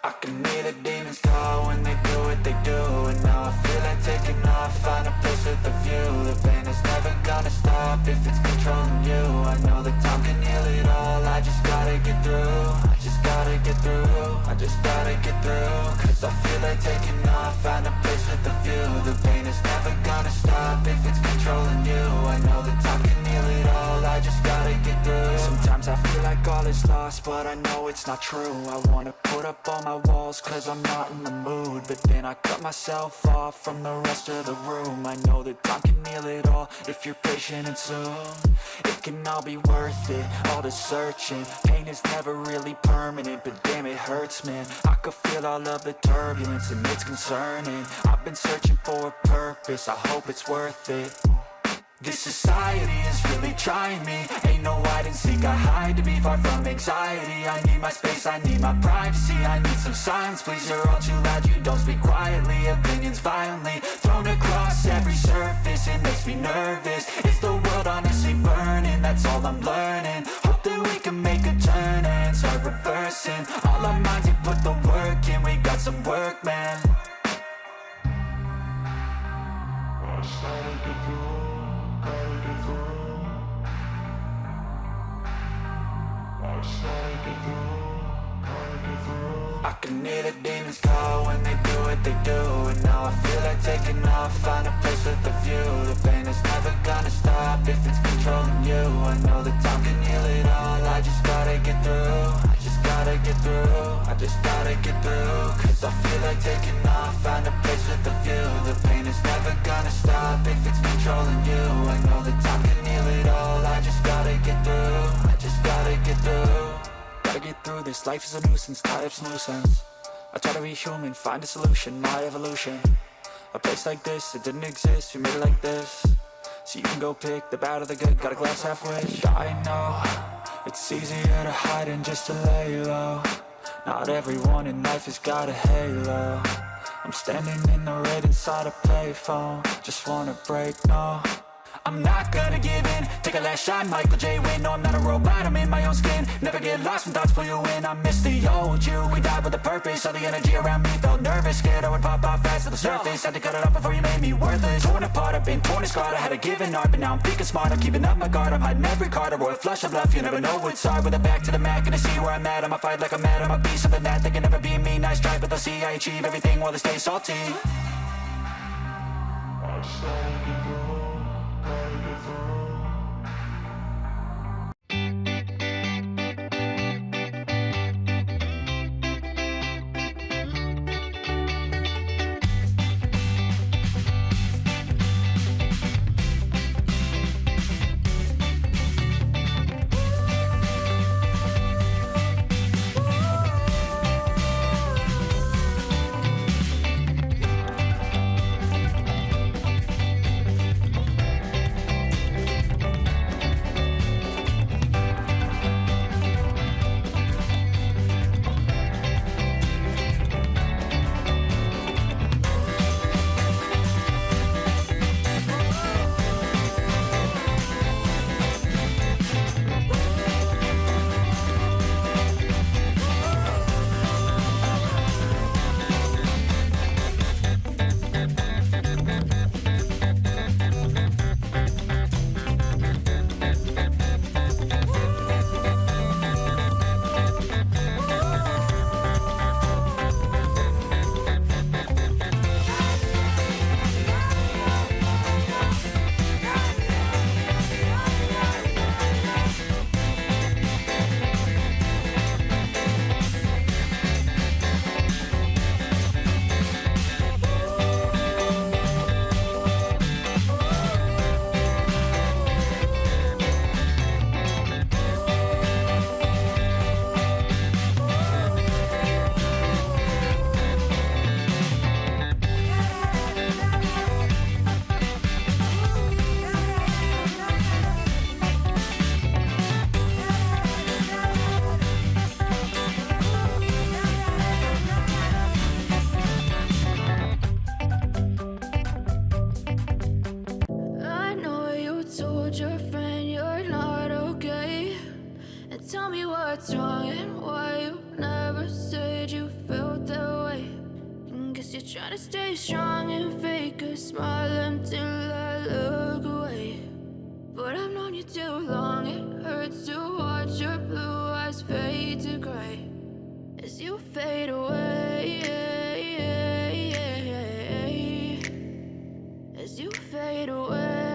I can hear the demons call when they do what they do. And now I feel like taking off, find a place with a view. The pain is never gonna stop if it's controlling you. I know that time can heal it all, I just gotta get through. I just gotta get through, I just gotta get through. Cause I feel like taking off, find a place with a view. The pain is never gonna stop if it's controlling you. I know that time can heal it all, I just gotta get through. Sometimes I feel like all is lost, but I know it's not true. I wanna put up all my walls cause I'm not in the mood, but then I cut myself off from the rest of the room. I know that time can heal it all if you're patient and soon it can all be worth it, all the searching. Pain is never really permanent, but damn it hurts, man. I could feel all of the turbulence and it's concerning. I've been searching for a purpose, I hope it's worth it. This society is really trying me. Ain't no hide and seek, I hide to be far from anxiety. I need my space, I need my privacy. I need some silence, please, you're all too loud. You don't speak quietly, opinions violently thrown across every surface. It makes me nervous, is the world honestly burning? That's all I'm learning. Hope that we can make a turn and start reversing. All our minds, we put the work in. We got some work, man. I can hear the demons call when they do what they do. And now I feel like taking off, find a place with a view. The pain is never gonna stop if it's controlling you. I know that time can heal it all, I just gotta get through. I just gotta get through, I just gotta get through. Cause I feel like taking off, find a place with a view. The pain is never gonna stop if it's controlling you. I know that time can heal it all, I just gotta get through. I just gotta get through. Gotta get through this, life is a nuisance, tie up some loose ends. I try to be human, find a solution, my evolution. A place like this, it didn't exist, we made it like this. So you can go pick the bad or the good, got a glass halfway. I know, it's easier to hide than just to lay low. Not everyone in life has got a halo. I'm standing in the red inside a payphone. Just wanna break, no, I'm not gonna give in. Take a last shot, Michael J. Win. No, I'm not a robot, I'm in my own skin. Never get lost when thoughts pull you in. I miss the old you, we died with a purpose. All the energy around me felt nervous, scared I would pop off fast to the surface. Had to cut it off before you made me worthless. Torn apart, I've been torn and scarred. I had a given art, but now I'm thinking smart. I'm keeping up my guard, I'm hiding every card. A royal flush of love, you never know what's hard. With a back to the mat, gonna see where I'm at. I'ma fight like I'm mad, I'ma be something that they can never be me. Nice try, but they'll see I achieve everything while they stay salty. Tell me what's wrong and why you never said you felt try to stay strong and fake a smile until I look away. But I've known you too long, it hurts to watch your blue eyes fade to gray as you fade away, as you fade away.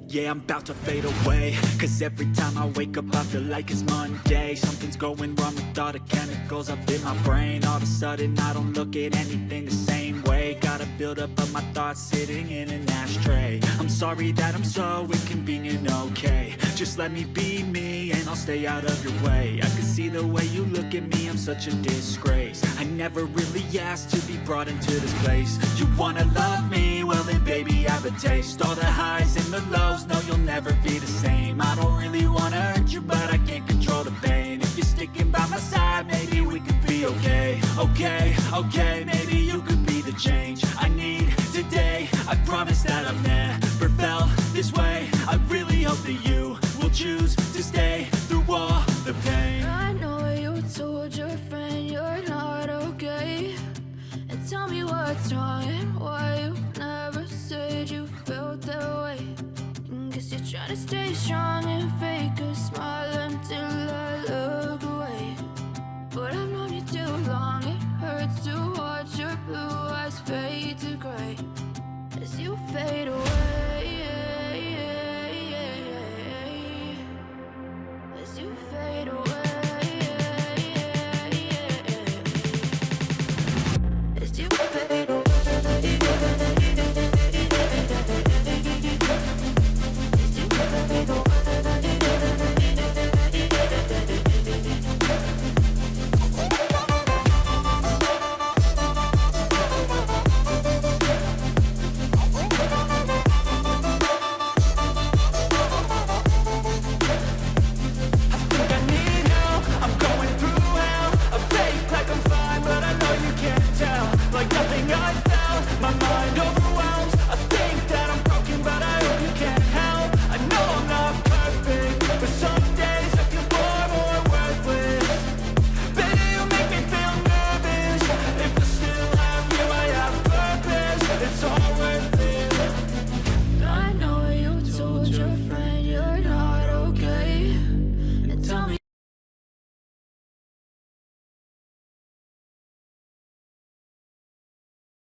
Yeah, I'm about to fade away, cause every time I wake up I feel like it's Monday. Something's going wrong with all the chemicals up in my brain. All of a sudden I don't look at anything the same way. Got a buildup of my thoughts sitting in an ashtray. I'm sorry that I'm so inconvenient, okay. Just let me be me and I'll stay out of your way. I can see the way you look at me, I'm such a disgrace. I never really asked to be brought into this place. You wanna love me? Well then baby I have a taste. All the highs and the lows, no you'll never be the same. I don't really wanna hurt you but I can't control the pain. If you're sticking by my side maybe we could be okay. Okay, maybe you could be the change I need today. I promise that I've never felt this way. I really hope that you will choose to stay through all the pain. I know you told your friend you're not okay, and tell me what's wrong and why you never said you felt that way. Guess you're trying to stay strong and fake a smile